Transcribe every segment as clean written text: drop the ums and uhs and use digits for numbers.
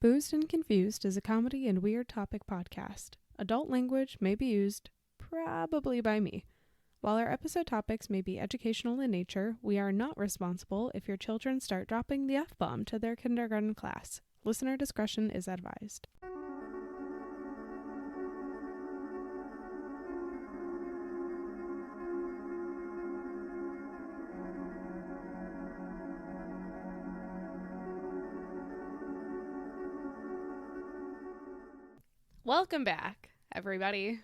Boozed and Confused is a comedy and weird topic podcast. Adult language may be used, probably by me. While our episode topics may be educational in nature, we are not responsible if your children start dropping the F-bomb to their kindergarten class. Listener discretion is advised. Welcome back, everybody.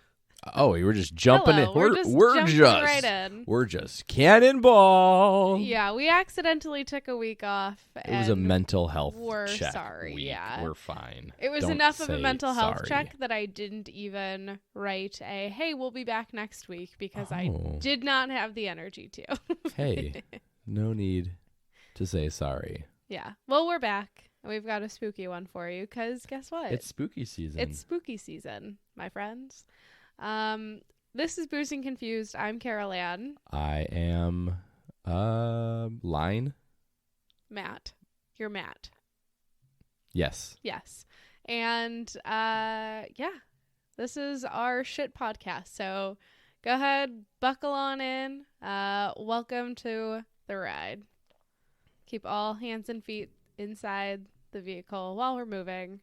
Oh, we were just jumping Hello. in. We're We're just cannonball. Yeah, we accidentally took a week off. It was a mental health we're check. sorry, week. yeah. We're fine. It was Don't enough of a say mental health sorry. check that I didn't even write a, hey, we'll be back next week, because I Oh. did not have the energy to. Hey, no need to say sorry. Yeah. Well, we're back. And we've got a spooky one for you, because guess what? It's spooky season. It's spooky season, my friends. This is Boozed and Confused. I'm Carola. I am Line. Matt. You're Matt. Yes. Yes. And yeah, this is our shit podcast. So go ahead, buckle on in. Welcome to the ride. Keep all hands and feet inside the vehicle while we're moving.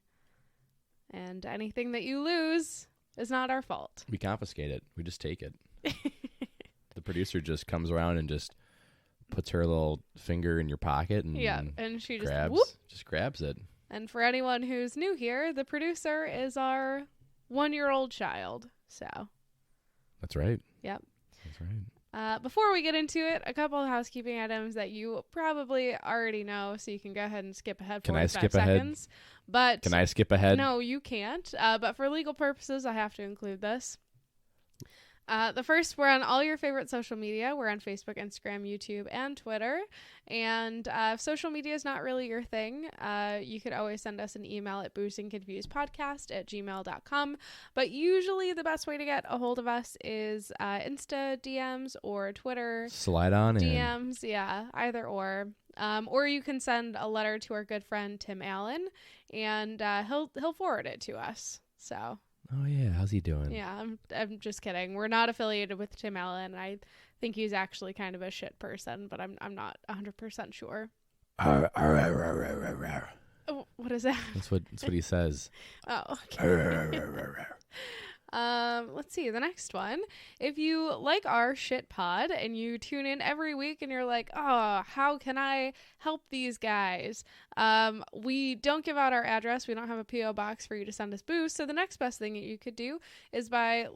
And anything that you lose is not our fault. We confiscate it. We just take it. The producer just comes around and just puts her little finger in your pocket and and she just grabs it. And for anyone who's new here, the producer is our 1-year-old child. So That's right. Yep. That's right. Before we get into it, a couple of housekeeping items that you probably already know, so you can go ahead and skip ahead. Can I 45 skip ahead? seconds. But Can I skip ahead? No, you can't. But for legal purposes, I have to include this. The first, we're on all your favorite social media. We're on Facebook, Instagram, YouTube, and Twitter. And if social media is not really your thing, you could always send us an email at boozedandconfusedpodcast@gmail.com. But usually the best way to get a hold of us is Insta DMs or Twitter Slide on in. DMs. Yeah, either or. Or you can send a letter to our good friend Tim Allen, and he'll forward it to us. So. Oh yeah, how's he doing? Yeah, I'm just kidding. We're not affiliated with Tim Allen. I think he's actually kind of a shit person, but I'm not 100% sure. Oh, what is that? That's what he says. Oh, okay. Let's see the next one. If you like our shit pod and you tune in every week and you're like, oh, how can I help these guys? We don't give out our address. We don't have a PO box for you to send us booze. So the next best thing that you could do is by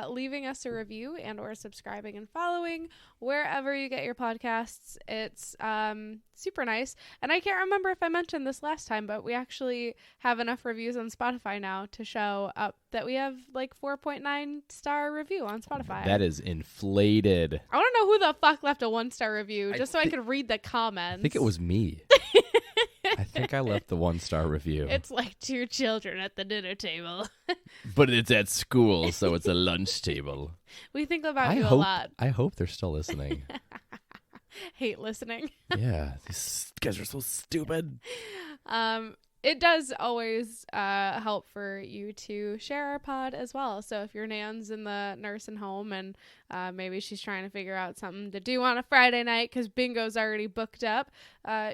leaving us a review and or subscribing and following wherever you get your podcasts. It's super nice. And I can't remember if I mentioned this last time, but we actually have enough reviews on Spotify now to show up that we have like 4.9 star review on Spotify. That is inflated. I want to know who the fuck left a 1-star review just so I could read the comments. I think it was me. I think I left the 1-star review. It's like 2 children at the dinner table. But it's at school, so it's a lunch table. We think about you a lot. I hope they're still listening. Hate listening. Yeah, these guys are so stupid. It does always help for you to share our pod as well. So if your nan's in the nursing home and maybe she's trying to figure out something to do on a Friday night because bingo's already booked up,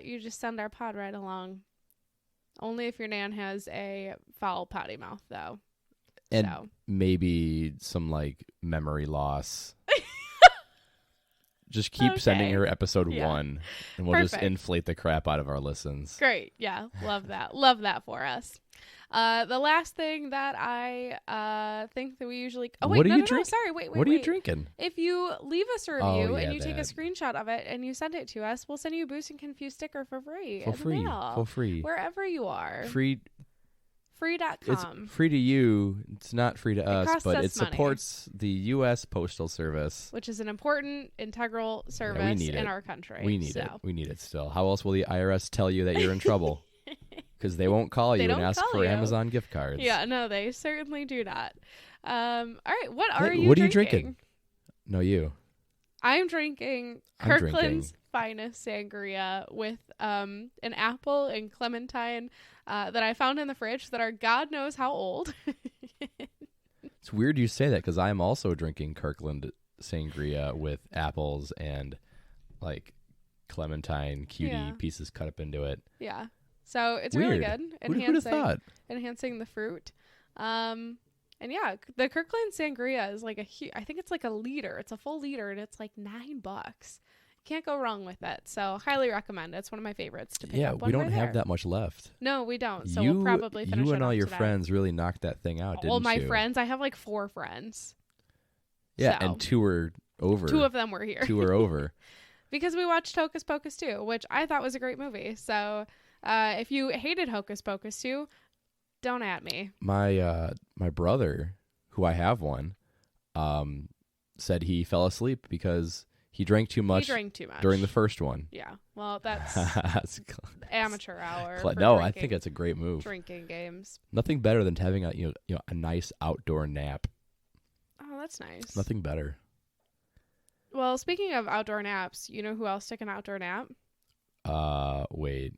you just send our pod right along. Only if your nan has a foul potty mouth, though. And maybe some like memory loss. Just keep sending her episode 1, and we'll just inflate the crap out of our listens. Great. Yeah. Love that. Love that for us. The last thing that I think that we usually... Oh, wait, what are no, you no, drinking? Sorry, wait. What are you drinking? If you leave us a review and you that. take a screenshot of it and you send it to us, we'll send you a Boozed and Confused sticker for free. For free. Wherever you are. Free.com. It's free to you. It's not free to us, but it money. supports the U.S. Postal Service, which is an important, integral service in our country. We need it. We need it still. How else will the IRS tell you that you're in trouble? Because they won't call you and ask for Amazon gift cards. Yeah, no, they certainly do not. All right, what are you drinking? No, you. I'm drinking I'm Kirkland's finest sangria with an apple and clementine that I found in the fridge that are God knows how old. It's weird you say that because I'm also drinking Kirkland sangria with apples and like clementine cutie pieces cut up into it. Yeah. So it's Weird. really good. Who'd have thought? Enhancing the fruit. And yeah, the Kirkland sangria is like I think it's like a liter. It's a full liter and it's like $9. Can't go wrong with it. So highly recommend it. It's one of my favorites to pick up. Yeah, we don't have that much left. No, we don't. So we'll probably finish it You and all your today. friends really knocked that thing out, didn't you? Well, my friends, I have like 4 friends. Yeah, So, and 2 are over. 2 of them were here. 2 are over. Because we watched Hocus Pocus 2, which I thought was a great movie. So if you hated Hocus Pocus 2, don't at me. My brother, who I have one, said he fell asleep because he drank too much. During the first one. Yeah. Well, that's amateur hour. No, I think it's a great move. Drinking games. Nothing better than having a nice outdoor nap. Oh, that's nice. Nothing better. Well, speaking of outdoor naps, you know who else took an outdoor nap? Wait.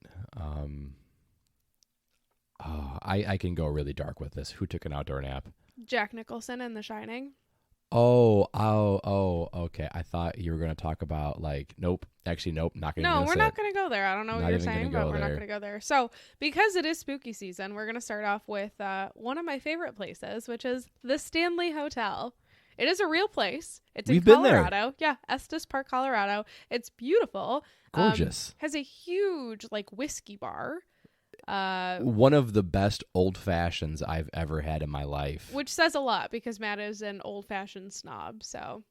I can go really dark with this. Who took an outdoor nap? Jack Nicholson in The Shining. Oh, okay. I thought you were going to talk about nope. Actually, nope. Not going to. No, we're not going to go there. I don't know what you're saying, but we're not going to go there. So, because it is spooky season, we're going to start off with one of my favorite places, which is the Stanley Hotel. It is a real place. We've in Colorado. Been there. Yeah, Estes Park, Colorado. It's beautiful. Gorgeous. Has a huge whiskey bar. One of the best old fashions I've ever had in my life. Which says a lot because Matt is an old fashioned snob, so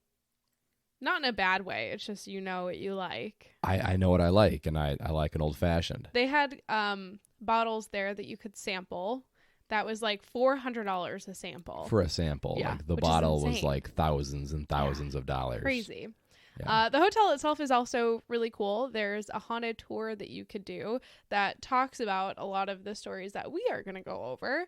not in a bad way. It's just you know what you like. I know what I like, and I like an old fashioned. They had bottles there that you could sample. That was like $400 a sample. For a sample. Yeah, the bottle was like thousands and thousands of dollars. Crazy. Yeah. The hotel itself is also really cool. There's a haunted tour that you could do that talks about a lot of the stories that we are going to go over.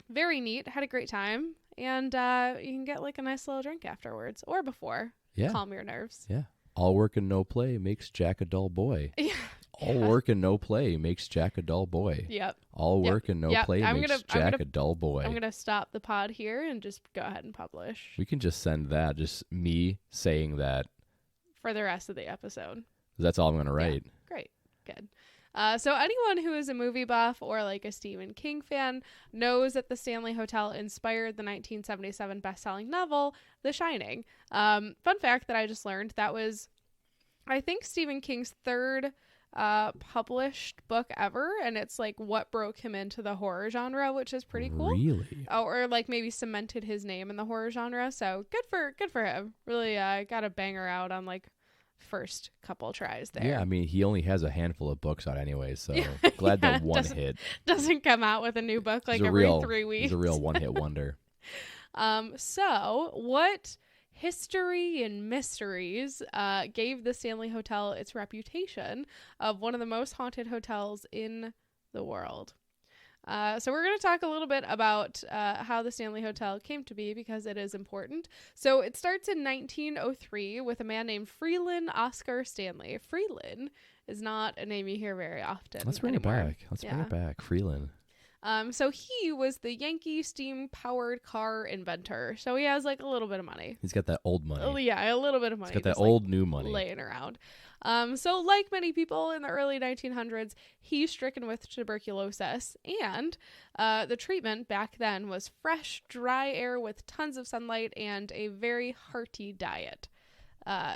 Very neat. Had a great time. And you can get a nice little drink afterwards or before. Yeah. Calm your nerves. Yeah. All work and no play makes Jack a dull boy. Yeah. All work and no play makes Jack a dull boy. Yep. All work and no play makes Jack a dull boy. I'm going to stop the pod here and just go ahead and publish. We can just send that, just me saying that. For the rest of the episode. That's all I'm going to write. Yeah. Great. Good. So anyone who is a movie buff or a Stephen King fan knows that the Stanley Hotel inspired the 1977 best-selling novel, The Shining. Fun fact that I just learned, that was, I think, Stephen King's 3rd published book ever, and it's what broke him into the horror genre, which is pretty cool. Really? Oh, or maybe cemented his name in the horror genre. So good for him. Really got a banger out on first couple tries there. Yeah, I mean, he only has a handful of books out anyway, so glad that one hit. Doesn't come out with a new book every 3 weeks. He's a real one-hit wonder. So what history and mysteries gave the Stanley Hotel its reputation of one of the most haunted hotels in the world? So we're going to talk a little bit about how the Stanley Hotel came to be because it is important. So it starts in 1903 with a man named Freeland Oscar Stanley. Freeland is not a name you hear very often. Let's bring anymore. it back. Bring it back. Freeland. So he was the Yankee steam-powered car inventor. So he has a little bit of money. He's got that old money. Oh, yeah, a little bit of money. He's got that old new money laying around. So like many people in the early 1900s, he's stricken with tuberculosis. And the treatment back then was fresh, dry air with tons of sunlight and a very hearty diet.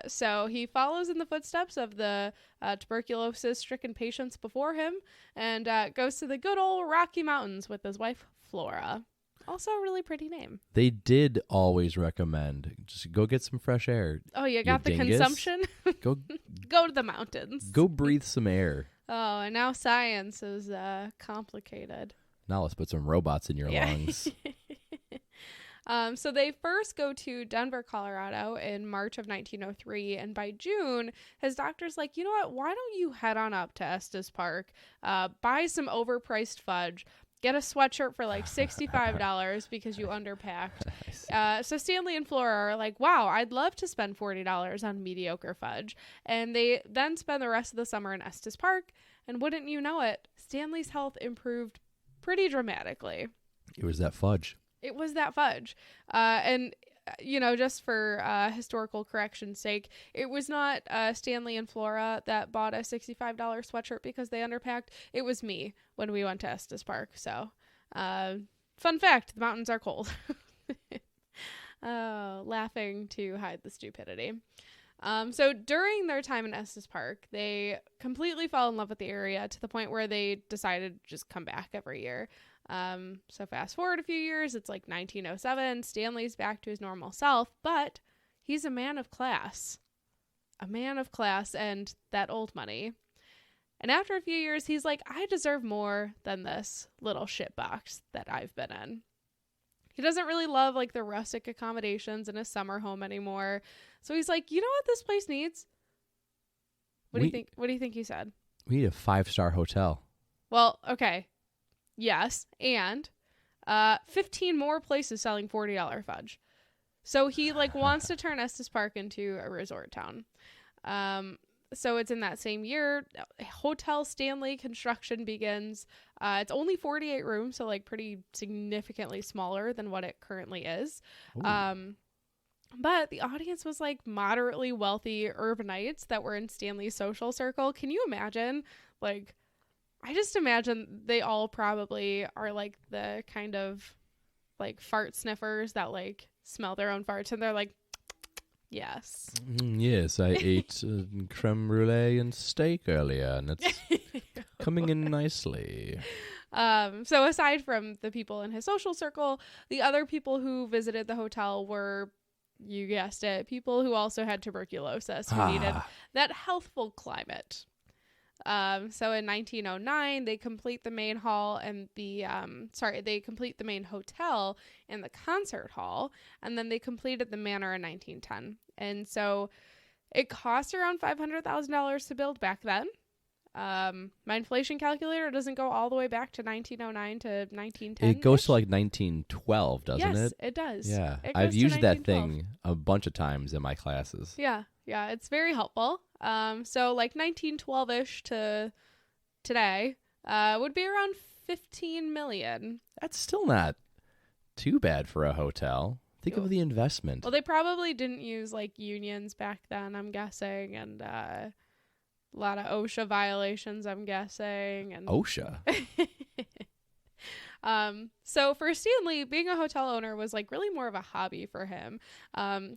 So he follows in the footsteps of the tuberculosis-stricken patients before him and goes to the good old Rocky Mountains with his wife, Flora. Also a really pretty name. They did always recommend, just go get some fresh air. Oh, you got the consumption? Go to the mountains. Go breathe some air. Oh, and now science is complicated. Now let's put some robots in your lungs. So they first go to Denver, Colorado in March of 1903. And by June, his doctor's like, you know what? Why don't you head on up to Estes Park, buy some overpriced fudge, get a sweatshirt for like $65 because you underpacked. So Stanley and Flora are like, wow, I'd love to spend $40 on mediocre fudge. And they then spend the rest of the summer in Estes Park. And wouldn't you know it, Stanley's health improved pretty dramatically. It was that fudge. It was that fudge. And, you know, just for historical correction's sake, it was not Stanley and Flora that bought a $65 sweatshirt because they underpacked. It was me when we went to Estes Park. So, fun fact, the mountains are cold. Laughing to hide the stupidity. So during their time in Estes Park, they completely fell in love with the area to the point where they decided to just come back every year. So fast forward a few years, it's like 1907. Stanley's back to his normal self, but he's a man of class. A man of class and that old money. And after a few years, he's like, I deserve more than this little shitbox that I've been in. He doesn't really love like the rustic accommodations in his summer home anymore. So he's like, you know what this place needs? What do you think? What do you think he said? We need a 5-star hotel. Well, okay. Yes. And 15 more places selling $40 fudge. So he like wants to turn Estes Park into a resort town. So it's in that same year, Hotel Stanley construction begins. It's only 48 rooms, so like pretty significantly smaller than what it currently is. But the audience was like moderately wealthy urbanites that were in Stanley's social circle. Can you imagine? Like, I just imagine they all probably are like the kind of like fart sniffers that like smell their own farts and they're like, yes. Yes, I ate creme brulee and steak earlier, and it's coming in nicely. So aside from the people in his social circle, the other people who visited the hotel were, you guessed it, people who also had tuberculosis, who needed that healthful climate. So in 1909, they complete the main hall and they complete the main hotel and the concert hall, and then they completed the manor in 1910. And so it cost around $500,000 to build back then. My inflation calculator doesn't go all the way back to 1909 to 1910. It goes to like 1912, doesn't it? Yes, it does. Yeah, I've used that thing a bunch of times in my classes. Yeah, it's very helpful. So like 1912-ish to today would be around 15 million. That's still not too bad for a hotel. Think of the investment. Well, they probably didn't use like unions back then, I'm guessing, and a lot of OSHA violations, I'm guessing. And OSHA? So for Stanley, being a hotel owner was like really more of a hobby for him.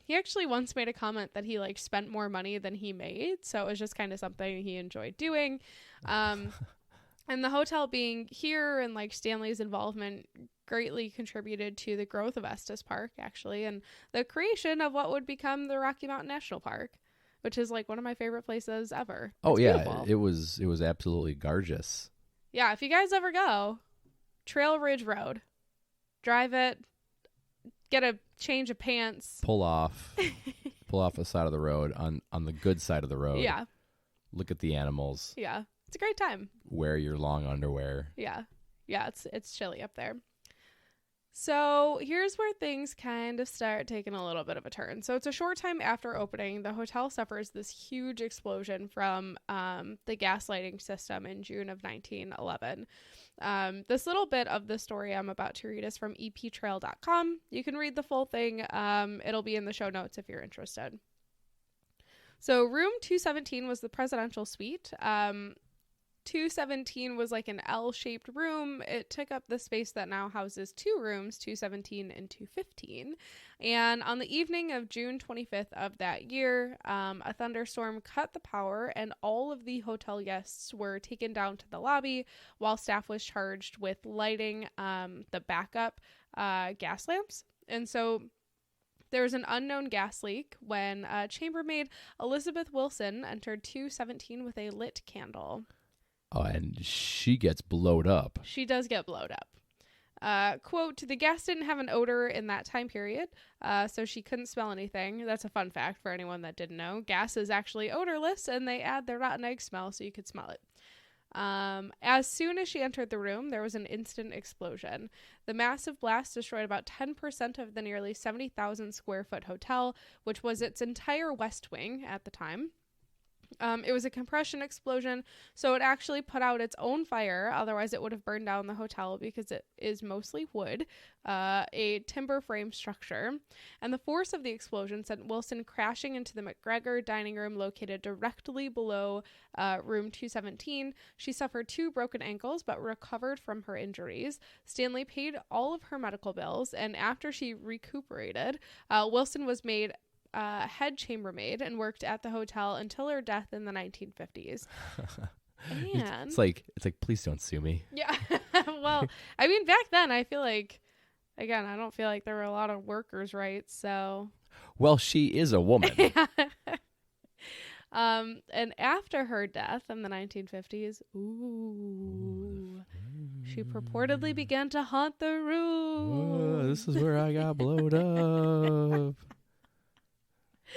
He actually once made a comment that he like spent more money than he made. So it was just kind of something he enjoyed doing. And the hotel being here and like Stanley's involvement greatly contributed to the growth of Estes Park, actually, and the creation of what would become the Rocky Mountain National Park, which is like one of my favorite places ever. It's beautiful. It was absolutely gorgeous. Yeah, if you guys ever go, Trail Ridge Road, drive it, get a change of pants, pull off the side of the road on the good side of the road. Yeah. Look at the animals. Yeah. It's a great time. Wear your long underwear. Yeah. Yeah, it's chilly up there. So here's where things kind of start taking a little bit of a turn. So it's a short time after opening, the hotel suffers this huge explosion from the gaslighting system in June of 1911. This little bit of the story I'm about to read is from eptrail.com. You can read the full thing. It'll be in the show notes if you're interested. So room 217 was the presidential suite. 217 was like an L-shaped room. It took up the space that now houses two rooms, 217 and 215. And on the evening of June 25th of that year, a thunderstorm cut the power and all of the hotel guests were taken down to the lobby while staff was charged with lighting the backup gas lamps. And so there was an unknown gas leak when chambermaid Elizabeth Wilson entered 217 with a lit candle. Oh, and she gets blowed up. She does get blowed up. Quote, the gas didn't have an odor in that time period, so she couldn't smell anything. That's a fun fact for anyone that didn't know. Gas is actually odorless, and they add their rotten egg smell so you could smell it. As soon as she entered the room, there was an instant explosion. The massive blast destroyed about 10% of the nearly 70,000 square foot hotel, which was its entire west wing at the time. It was a compression explosion, so it actually put out its own fire. Otherwise, it would have burned down the hotel because it is mostly wood, a timber frame structure. And the force of the explosion sent Wilson crashing into the McGregor dining room located directly below room 217. She suffered 2 broken ankles but recovered from her injuries. Stanley paid all of her medical bills, and after she recuperated, Wilson was made head chambermaid and worked at the hotel until her death in the 1950s. And it's like please don't sue me. Yeah. Well, I mean, back then I feel like, again, I don't feel like there were a lot of workers' rights, so well, she is a woman. And after her death in the 1950s, she purportedly began to haunt the room. Whoa, this is where I got blowed up.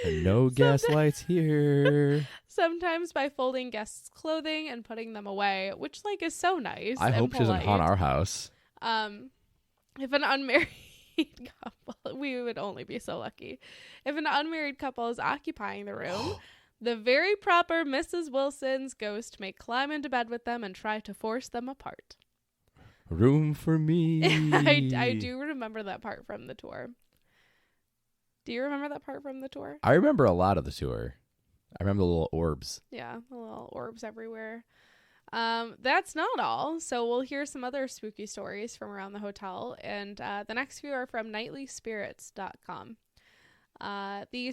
And no gaslights here. Sometimes by folding guests' clothing and putting them away, which like is so nice. I hope she doesn't haunt our house. If an unmarried couple, we would only be so lucky. If an unmarried couple is occupying the room, the very proper Mrs. Wilson's ghost may climb into bed with them and try to force them apart. Room for me. I do remember that part from the tour. Do you remember that part from the tour? I remember a lot of the tour. I remember the little orbs. Yeah, the little orbs everywhere. That's not all. So we'll hear some other spooky stories from around the hotel. And the next few are from nightlyspirits.com. The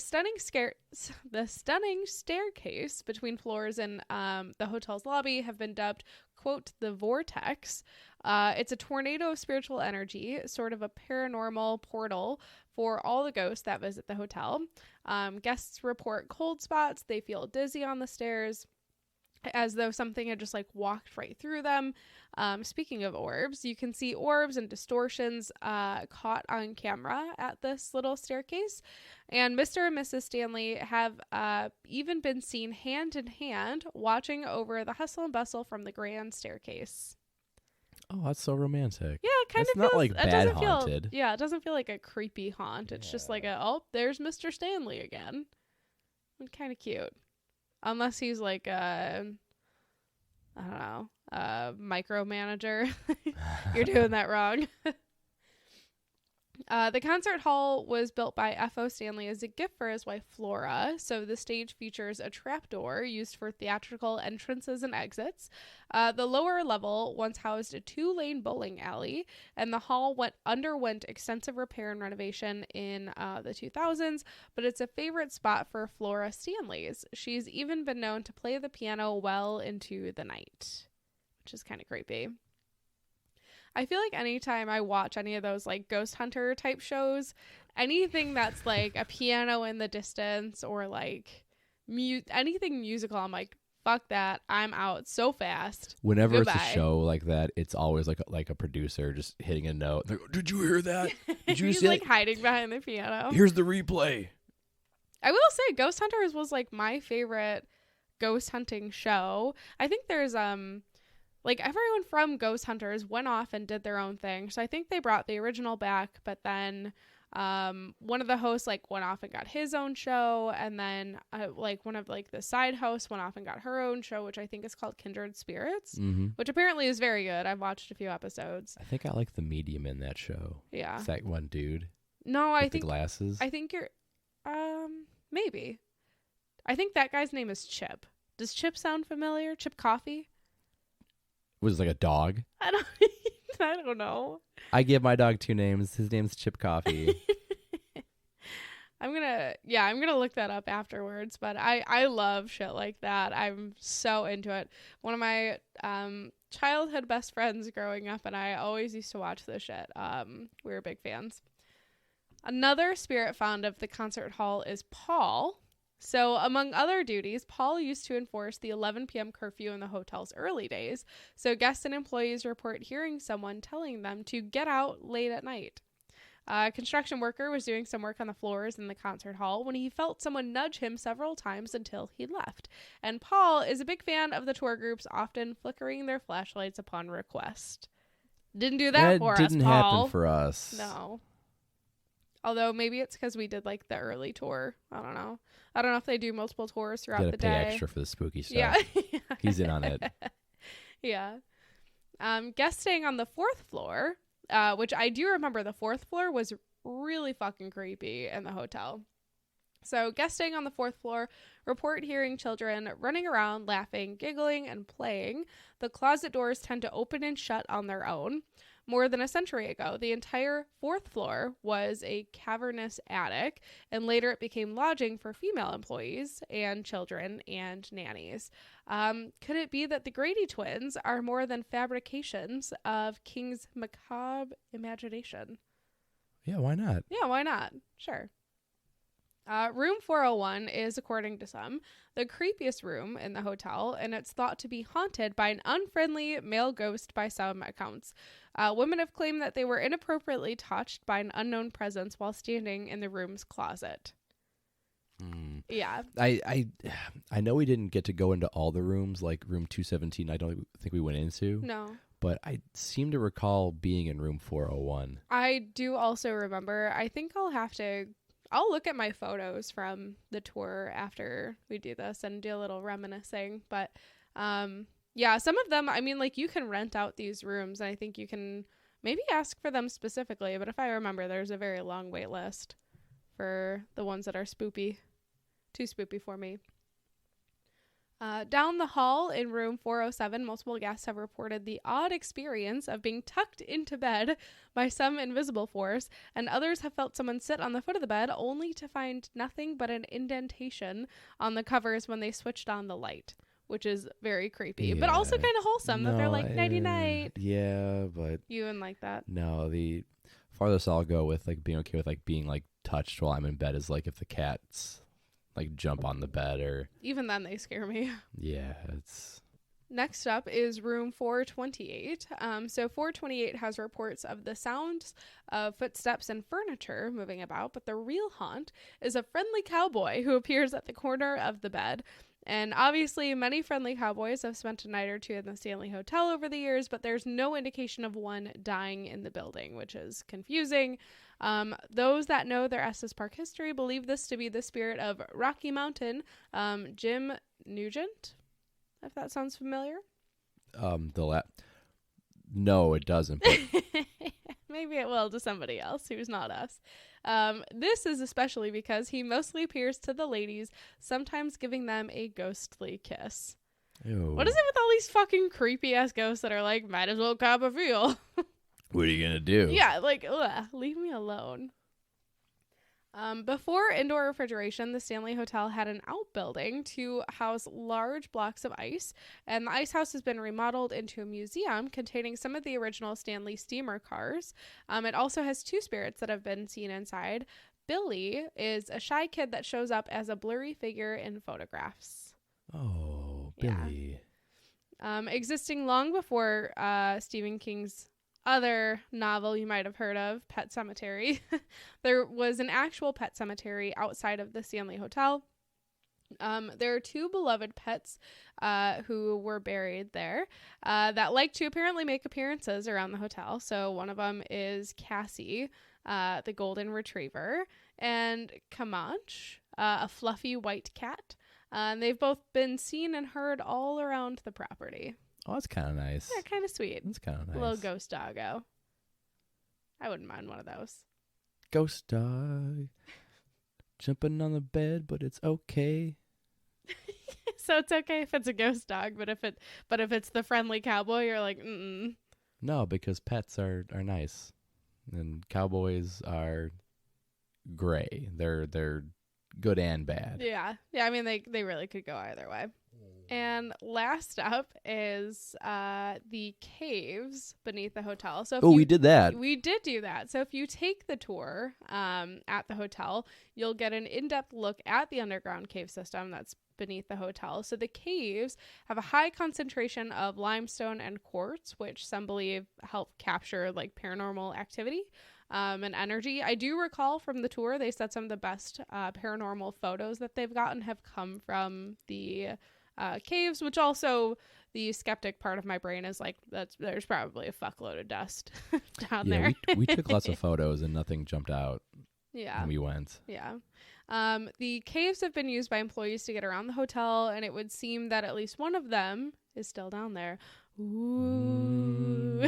stunning staircase between floors in the hotel's lobby have been dubbed, quote, the vortex. It's a tornado of spiritual energy, sort of a paranormal portal for all the ghosts that visit the hotel. Guests report cold spots. They feel dizzy on the stairs, as though something had just like walked right through them. Speaking of orbs, you can see orbs and distortions caught on camera at this little staircase. And Mr. and Mrs. Stanley have even been seen hand in hand watching over the hustle and bustle from the grand staircase. Oh, that's so romantic. Yeah, it kind of feels not like bad haunted. Yeah, it doesn't feel like a creepy haunt. It's just like there's Mr. Stanley again. Kind of cute. Unless he's like I don't know, micromanager. You're doing that wrong. The concert hall was built by F.O. Stanley as a gift for his wife Flora, so the stage features a trapdoor used for theatrical entrances and exits. The lower level once housed a 2-lane bowling alley, and the hall underwent extensive repair and renovation in the 2000s, but it's a favorite spot for Flora Stanley's. She's even been known to play the piano well into the night, which is kind of creepy. I feel like anytime I watch any of those like ghost hunter type shows, anything that's like a piano in the distance or like anything musical, I'm like, fuck that, I'm out so fast. Whenever Goodbye. It's a show like that, it's always like a producer just hitting a note. They're like, did you hear that? Did you He's see like that? hiding behind the piano. Here's the replay. I will say Ghost Hunters was like my favorite ghost hunting show. I think there's like everyone from Ghost Hunters went off and did their own thing. So I think they brought the original back, but then one of the hosts like went off and got his own show, and then like one of like the side hosts went off and got her own show, which I think is called Kindred Spirits, which apparently is very good. I've watched a few episodes. I think I like the medium in that show. Yeah. It's that one dude. No, with I think the glasses. I think you're maybe. I think that guy's name is Chip. Does Chip sound familiar? Chip Coffee? Was it like a dog? I don't know. I give my dog 2 names. His name's Chip Coffee. I'm gonna look that up afterwards, but I love shit like that. I'm so into it. One of my childhood best friends growing up and I always used to watch this shit. We were big fans. Another spirit fond of the concert hall is Paul. So among other duties, Paul used to enforce the 11 p.m. curfew in the hotel's early days. So guests and employees report hearing someone telling them to get out late at night. A construction worker was doing some work on the floors in the concert hall when he felt someone nudge him several times until he left. And Paul is a big fan of the tour groups often flickering their flashlights upon request. Didn't do that for us, Paul. Didn't happen for us. No. Although maybe it's because we did like the early tour. I don't know. I don't know if they do multiple tours throughout the day. Gotta pay extra for the spooky stuff. Yeah. He's in on it. Yeah. Guest staying on the 4th floor, which I do remember the 4th floor was really fucking creepy in the hotel. So guest staying on the 4th floor report hearing children running around, laughing, giggling, and playing. The closet doors tend to open and shut on their own. More than a century ago, the entire 4th floor was a cavernous attic, and later it became lodging for female employees and children and nannies. Could it be that the Grady twins are more than fabrications of King's macabre imagination? Yeah, why not? Yeah, why not? Sure. Room 401 is, according to some, the creepiest room in the hotel, and it's thought to be haunted by an unfriendly male ghost by some accounts. Women have claimed that they were inappropriately touched by an unknown presence while standing in the room's closet. Yeah. I know we didn't get to go into all the rooms, like room 217 I don't think we went into. No. But I seem to recall being in room 401. I do also remember. I think I'll look at my photos from the tour after we do this and do a little reminiscing. But yeah, some of them, I mean, like you can rent out these rooms, and I think you can maybe ask for them specifically. But if I remember, there's a very long wait list for the ones that are spoopy. Too spoopy for me. Down the hall in room 407, multiple guests have reported the odd experience of being tucked into bed by some invisible force, and others have felt someone sit on the foot of the bed only to find nothing but an indentation on the covers when they switched on the light, which is very creepy, but also kind of wholesome that they're like, nighty night. Yeah, but you wouldn't like that. No, the farthest I'll go with like being okay with like being like touched while I'm in bed is like if the cats like jump on the bed, or even then they scare me. Yeah, it's next up is room 428. So 428 has reports of the sounds of footsteps and furniture moving about, but the real haunt is a friendly cowboy who appears at the corner of the bed. And obviously many friendly cowboys have spent a night or two in the Stanley Hotel over the years, but there's no indication of one dying in the building, which is confusing. Those that know their Estes Park history believe this to be the spirit of Rocky Mountain, Jim Nugent, if that sounds familiar. No, it doesn't. But maybe it will to somebody else who's not us. This is especially because he mostly appears to the ladies, sometimes giving them a ghostly kiss. Ew. What is it with all these fucking creepy ass ghosts that are like, might as well cop a feel? What are you gonna do? Yeah, like, leave me alone. Before indoor refrigeration, the Stanley Hotel had an outbuilding to house large blocks of ice, and the ice house has been remodeled into a museum containing some of the original Stanley steamer cars. It also has two spirits that have been seen inside. Billy is a shy kid that shows up as a blurry figure in photographs. Oh, Billy. Yeah. Existing long before Stephen King's other novel you might have heard of, Pet Sematary. There was an actual pet cemetery outside of the Stanley Hotel. There are two beloved pets who were buried there that like to apparently make appearances around the hotel. So one of them is Cassie, the golden retriever, and Comanche, a fluffy white cat. And they've both been seen and heard all around the property. Oh, that's kind of nice. Yeah, kind of sweet. That's kind of nice. A little ghost doggo. I wouldn't mind one of those. Ghost dog. Jumping on the bed, but it's okay. So it's okay if it's a ghost dog, but if it's the friendly cowboy, you're like, mm-mm. No, because pets are nice. And cowboys are gray. They're good and bad. Yeah. Yeah, I mean they really could go either way. And last up is the caves beneath the hotel. So we did that. We did do that. So if you take the tour at the hotel, you'll get an in-depth look at the underground cave system that's beneath the hotel. So the caves have a high concentration of limestone and quartz, which some believe help capture like paranormal activity and energy. I do recall from the tour, they said some of the best paranormal photos that they've gotten have come from the caves, which also the skeptic part of my brain is like, there's probably a fuckload of dust down there. we took lots of photos and nothing jumped out. Yeah. When we went. Yeah. The caves have been used by employees to get around the hotel, and it would seem that at least one of them is still down there. Ooh.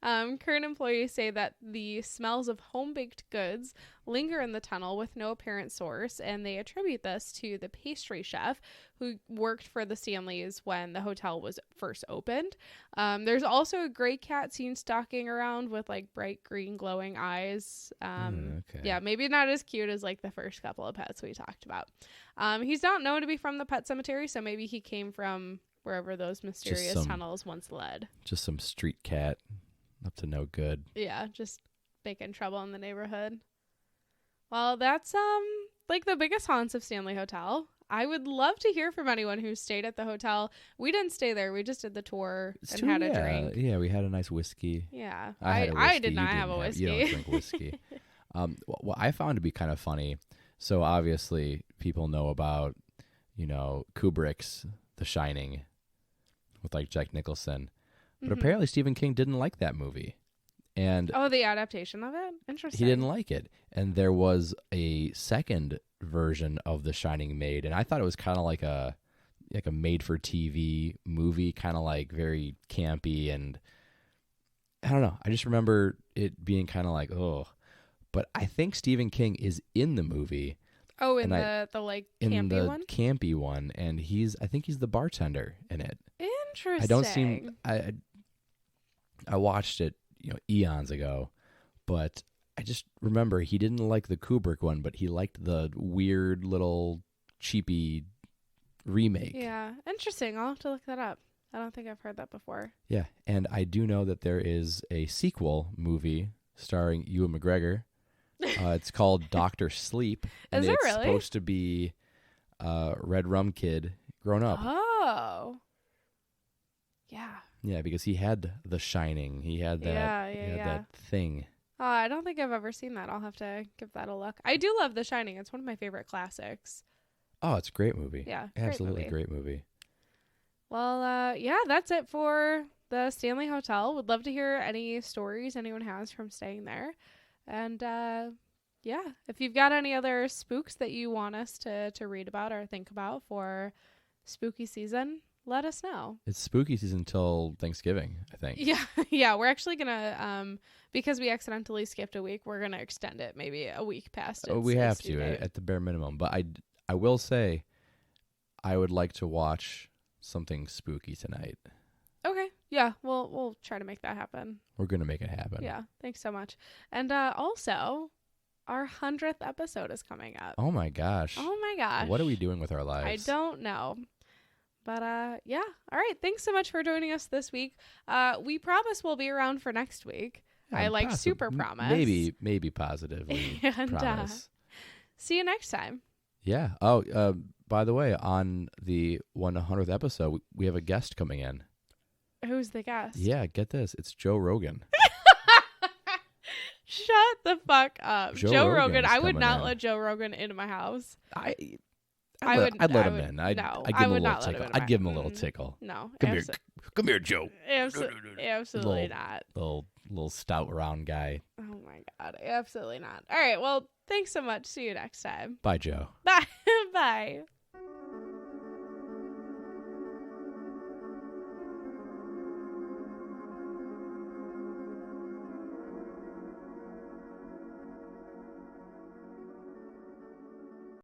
Current employees say that the smells of home-baked goods linger in the tunnel with no apparent source, and they attribute this to the pastry chef who worked for the Stanleys when the hotel was first opened. There's also a gray cat seen stalking around with like bright green glowing eyes. Okay. Yeah, maybe not as cute as like the first couple of pets we talked about. He's not known to be from the pet cemetery, so maybe he came from wherever those mysterious tunnels once led. Just some street cat. Up to no good. Yeah, just making trouble in the neighborhood. Well, that's like the biggest haunts of Stanley Hotel. I would love to hear from anyone who stayed at the hotel. We didn't stay there. We just did the tour had a drink. Yeah, we had a nice whiskey. Yeah. I did not have a whiskey. You don't drink whiskey. What I found to be kind of funny, so obviously people know about, Kubrick's The Shining with like Jack Nicholson. But apparently Stephen King didn't like that movie. And the adaptation of it? Interesting. He didn't like it. And there was a second version of The Shining made, and I thought it was kind of like a made-for-TV movie, kind of like very campy, and I don't know. I just remember it being kind of like, oh. But I think Stephen King is in the movie. Oh, in the campy one, and I think he's the bartender in it. Interesting. I watched it, eons ago, but I just remember he didn't like the Kubrick one, but he liked the weird little cheapy remake. Yeah, interesting. I'll have to look that up. I don't think I've heard that before. Yeah, and I do know that there is a sequel movie starring Ewan McGregor. It's called Dr. Sleep. And is it it's really? Supposed to be Red Rum Kid grown up. Oh. Yeah. Yeah, because he had The Shining. He had that, that thing. Oh, I don't think I've ever seen that. I'll have to give that a look. I do love The Shining. It's one of my favorite classics. Oh, it's a great movie. Yeah. Absolutely great movie. Well, that's it for the Stanley Hotel. Would love to hear any stories anyone has from staying there. And, if you've got any other spooks that you want us to read about or think about for spooky season, let us know. It's spooky season till Thanksgiving, I think. Yeah. We're actually gonna because we accidentally skipped a week, we're gonna extend it maybe a week past it. We have to at the bare minimum. But I will say, I would like to watch something spooky tonight. Okay. Yeah. We'll try to make that happen. We're gonna make it happen. Yeah. Thanks so much. And also, our 100th episode is coming up. Oh my gosh. What are we doing with our lives? I don't know. But, All right. Thanks so much for joining us this week. We promise we'll be around for next week. I super promise. Maybe positively and, promise. See you next time. Yeah. Oh, by the way, on the 100th episode, we have a guest coming in. Who's the guest? Yeah, get this. It's Joe Rogan. Shut the fuck up. Joe Rogan. I would not in. let Joe Rogan into my house. I'd let him in. I'd give him a little tickle. I'd give him a little tickle. No. Come here, Joe. Absolutely not. Little stout round guy. Oh my God. Absolutely not. All right. Well, thanks so much. See you next time. Bye, Joe. Bye. Bye.